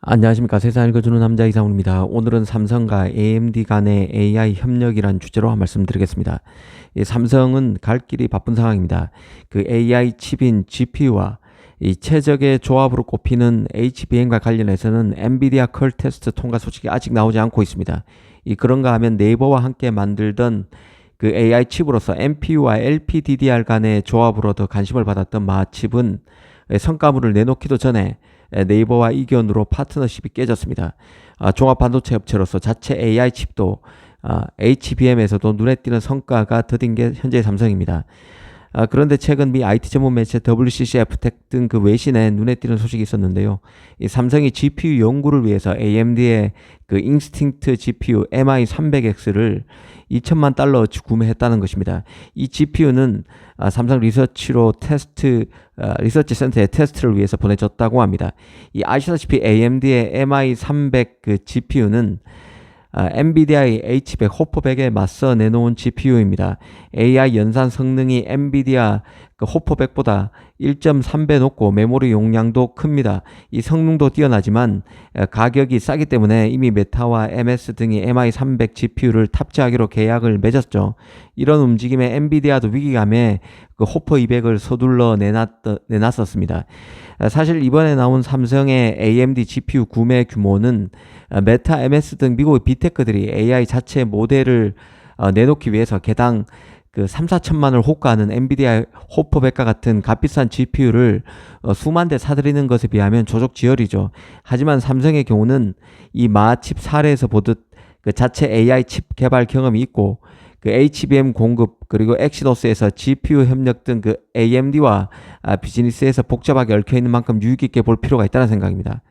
안녕하십니까. 세상 읽어주는 남자 이상훈입니다. 오늘은 삼성과 AMD 간의 AI 협력이란 주제로 한 말씀 드리겠습니다. 삼성은 갈 길이 바쁜 상황입니다. 그 AI 칩인 GPU와 이 최적의 조합으로 꼽히는 HBM과 관련해서는 엔비디아 컬 테스트 통과 소식이 아직 나오지 않고 있습니다. 그런가 하면 네이버와 함께 만들던 그 AI 칩으로서 NPU와 LPDDR 간의 조합으로 더 관심을 받았던 마칩은 성과물을 내놓기도 전에 네이버와 이견으로 파트너십이 깨졌습니다. 종합반도체 업체로서 자체 AI 칩도 HBM에서도 눈에 띄는 성과가 더딘 게 현재의 삼성입니다. 그런데 최근 미 IT 전문 매체 WCCF 텍 등 그 외신에 눈에 띄는 소식이 있었는데요. 이 삼성이 GPU 연구를 위해서 AMD의 그 인스팅트 GPU MI300X를 2천만 달러 구매했다는 것입니다. 이 GPU는 삼성 리서치 센터에 테스트를 위해서 보내졌다고 합니다. 아시다시피 AMD의 MI300 그 GPU는 엔비디아의 H100 호퍼100에 맞서 내놓은 GPU입니다. AI 연산 성능이 엔비디아 그 호퍼100보다 1.3배 높고 메모리 용량도 큽니다. 이 성능도 뛰어나지만 가격이 싸기 때문에 이미 메타와 MS 등이 MI300 GPU를 탑재하기로 계약을 맺었죠. 이런 움직임에 엔비디아도 위기감에 그 호퍼200을 서둘러 내놨었습니다. 사실 이번에 나온 삼성의 AMD GPU 구매 규모는 메타, MS 등 미국의 빅테크들이 AI 자체 모델을 내놓기 위해서 개당 그 3, 4천만을 호가하는 엔비디아 호퍼100과 같은 값비싼 GPU를 수만 대 사들이는 것에 비하면 조족지혈이죠. 하지만 삼성의 경우는 이 마칩 사례에서 보듯 그 자체 AI 칩 개발 경험이 있고 그 HBM 공급 그리고 엑시노스에서 GPU 협력 등 그 AMD와 비즈니스에서 복잡하게 얽혀 있는 만큼 유익 있게 볼 필요가 있다는 생각입니다.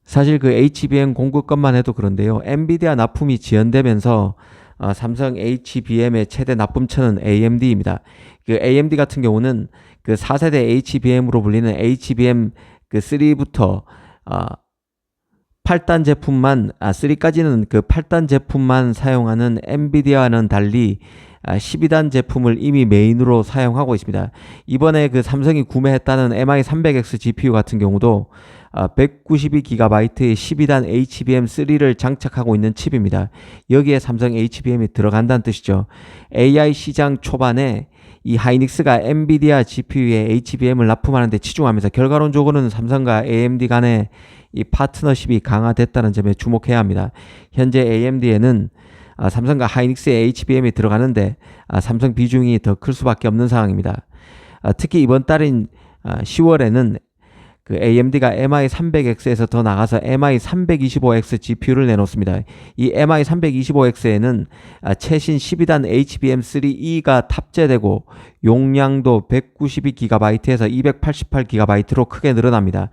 사실 그 HBM 공급것만 해도 그런데요. 엔비디아 납품이 지연되면서 삼성 HBM의 최대 납품처는 AMD입니다. 그 AMD 같은 경우는 그 4세대 HBM으로 불리는 HBM 그 3부터 8단 제품만 3까지는 그 8단 제품만 사용하는 엔비디아와는 달리 12단 제품을 이미 메인으로 사용하고 있습니다. 이번에 그 삼성이 구매했다는 MI300X GPU 같은 경우도 192GB의 12단 HBM3를 장착하고 있는 칩입니다. 여기에 삼성 HBM이 들어간다는 뜻이죠. AI 시장 초반에 이 하이닉스가 엔비디아 GPU에 HBM을 납품하는 데 치중하면서 결과론적으로는 삼성과 AMD 간의 이 파트너십이 강화됐다는 점에 주목해야 합니다. 현재 AMD에는 삼성과 하이닉스의 HBM이 들어가는데 삼성 비중이 더 클 수밖에 없는 상황입니다. 특히 이번 달인 10월에는 그 AMD가 MI300X에서 더 나가서 MI325X GPU를 내놓습니다. 이 MI325X에는 최신 12단 HBM3E가 탑재되고 용량도 192GB에서 288GB로 크게 늘어납니다.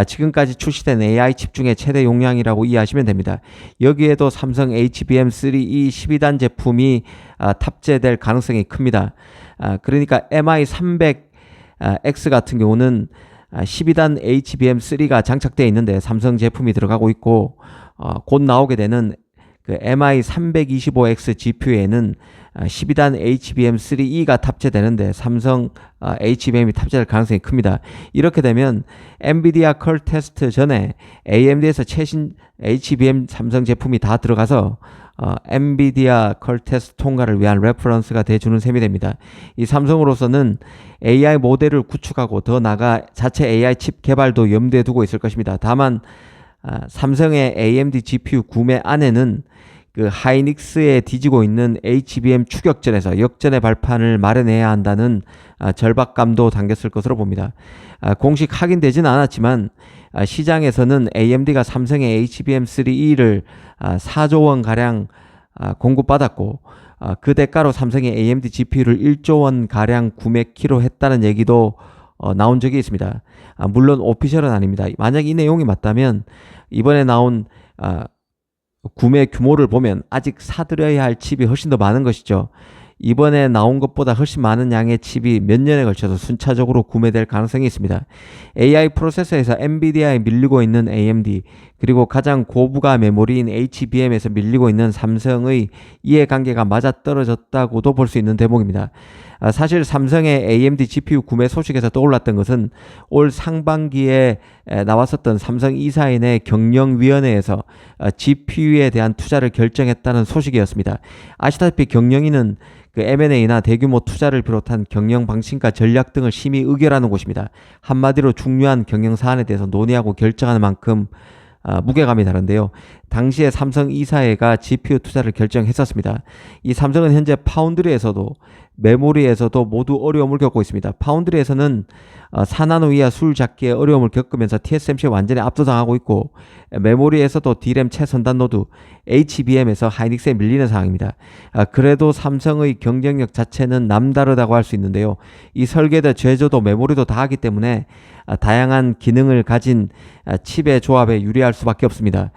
지금까지 출시된 AI 칩 중에 최대 용량이라고 이해하시면 됩니다. 여기에도 삼성 HBM3E 12단 제품이 탑재될 가능성이 큽니다. 그러니까 MI300X 같은 경우는 12단 HBM3가 장착되어 있는데 삼성 제품이 들어가고 있고 곧 나오게 되는 그 MI325X GPU에는 12단 HBM3E가 탑재되는데 삼성 HBM이 탑재될 가능성이 큽니다. 이렇게 되면 엔비디아 컬 테스트 전에 AMD에서 최신 HBM 삼성 제품이 다 들어가서 엔비디아 컬 테스트 통과를 위한 레퍼런스가 돼주는 셈이 됩니다. 이 삼성으로서는 AI 모델을 구축하고 더 나아가 자체 AI 칩 개발도 염두에 두고 있을 것입니다. 다만 삼성의 AMD GPU 구매 안에는 그 하이닉스에 뒤지고 있는 HBM 추격전에서 역전의 발판을 마련해야 한다는 절박감도 담겼을 것으로 봅니다. 공식 확인되지는 않았지만 시장에서는 AMD가 삼성의 HBM3E를 4조 원 가량 공급받았고 그 대가로 삼성의 AMD GPU를 1조 원 가량 구매키로 했다는 얘기도 나온 적이 있습니다. 물론 오피셜은 아닙니다. 만약 이 내용이 맞다면 이번에 나온 구매 규모를 보면 아직 사들여야 할 칩이 훨씬 더 많은 것이죠. 이번에 나온 것보다 훨씬 많은 양의 칩이 몇 년에 걸쳐서 순차적으로 구매될 가능성이 있습니다. AI 프로세서에서 엔비디아에 밀리고 있는 AMD, 그리고 가장 고부가 메모리인 HBM에서 밀리고 있는 삼성의 이해관계가 맞아떨어졌다고도 볼 수 있는 대목입니다. 사실 삼성의 AMD GPU 구매 소식에서 떠올랐던 것은 올 상반기에 나왔었던 삼성 이사인의 경영위원회에서 GPU에 대한 투자를 결정했다는 소식이었습니다. 아시다시피 경영위는 그 M&A나 대규모 투자를 비롯한 경영 방식과 전략 등을 심의 의결하는 곳입니다. 한마디로 중요한 경영 사안에 대해서 논의하고 결정하는 만큼 무게감이 다른데요. 당시에 삼성 이사회가 GPU 투자를 결정했었습니다. 이 삼성은 현재 파운드리에서도 메모리에서도 모두 어려움을 겪고 있습니다. 파운드리에서는 4나노 이하 술 잡기에 어려움을 겪으면서 TSMC에 완전히 압도당하고 있고, 메모리에서도 D램 최선단 노드 HBM에서 하이닉스에 밀리는 상황입니다. 그래도 삼성의 경쟁력 자체는 남다르다고 할 수 있는데요. 이 설계도 제조도 메모리도 다 하기 때문에 다양한 기능을 가진 칩의 조합에 유리할 수밖에 없습니다.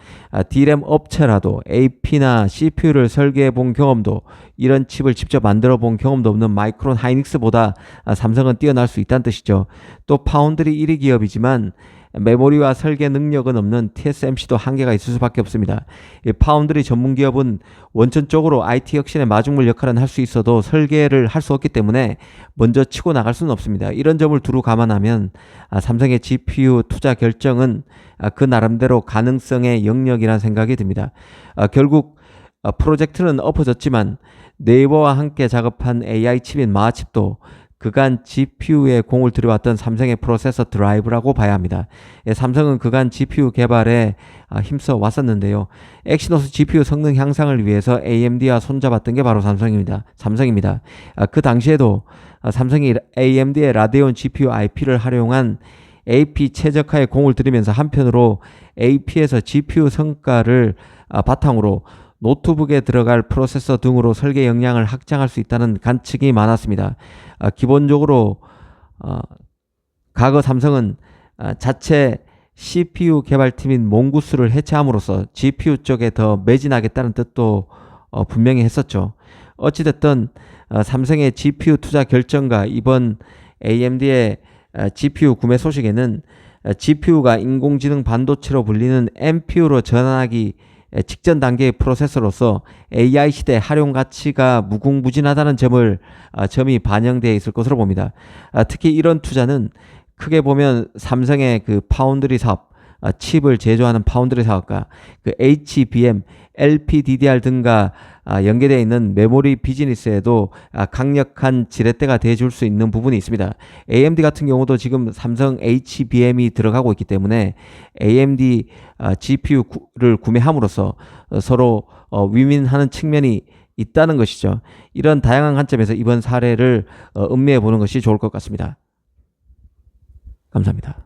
D램 업체라도 AP나 CPU를 설계해 본 경험도, 이런 칩을 직접 만들어 본 경험도 없는 마이크론 하이닉스보다 삼성은 뛰어날 수 있다는 뜻이죠. 또 파운드리 1위 기업이지만 메모리와 설계 능력은 없는 TSMC도 한계가 있을 수밖에 없습니다. 파운드리 전문 기업은 원천적으로 IT 혁신의 마중물 역할은 할 수 있어도 설계를 할 수 없기 때문에 먼저 치고 나갈 수는 없습니다. 이런 점을 두루 감안하면 삼성의 GPU 투자 결정은 그 나름대로 가능성의 영역이라는 생각이 듭니다. 결국 프로젝트는 엎어졌지만 네이버와 함께 작업한 AI 칩인 마칩도 그간 GPU에 공을 들여왔던 삼성의 프로세서 드라이브라고 봐야 합니다. 삼성은 그간 GPU 개발에 힘써 왔었는데요. 엑시노스 GPU 성능 향상을 위해서 AMD와 손잡았던 게 바로 삼성입니다. 그 당시에도 삼성이 AMD의 라데온 GPU IP를 활용한 AP 최적화에 공을 들이면서 한편으로 AP에서 GPU 성과를 바탕으로 노트북에 들어갈 프로세서 등으로 설계 역량을 확장할 수 있다는 관측이 많았습니다. 기본적으로 과거 삼성은 자체 CPU 개발팀인 몽구스를 해체함으로써 GPU 쪽에 더 매진하겠다는 뜻도 분명히 했었죠. 어찌됐든 삼성의 GPU 투자 결정과 이번 AMD의 GPU 구매 소식에는 GPU가 인공지능 반도체로 불리는 NPU로 전환하기 직전 단계의 프로세서로서 AI 시대 활용 가치가 무궁무진하다는 점이 반영되어 있을 것으로 봅니다. 특히 이런 투자는 크게 보면 삼성의 그 파운드리 사업, 칩을 제조하는 파운드리 사업과 그 HBM, LPDDR 등과 연계되어 있는 메모리 비즈니스에도 강력한 지렛대가 돼줄 수 있는 부분이 있습니다. AMD 같은 경우도 지금 삼성 HBM이 들어가고 있기 때문에 AMD GPU를 구매함으로써 서로 윈윈하는 측면이 있다는 것이죠. 이런 다양한 관점에서 이번 사례를 음미해 보는 것이 좋을 것 같습니다. 감사합니다.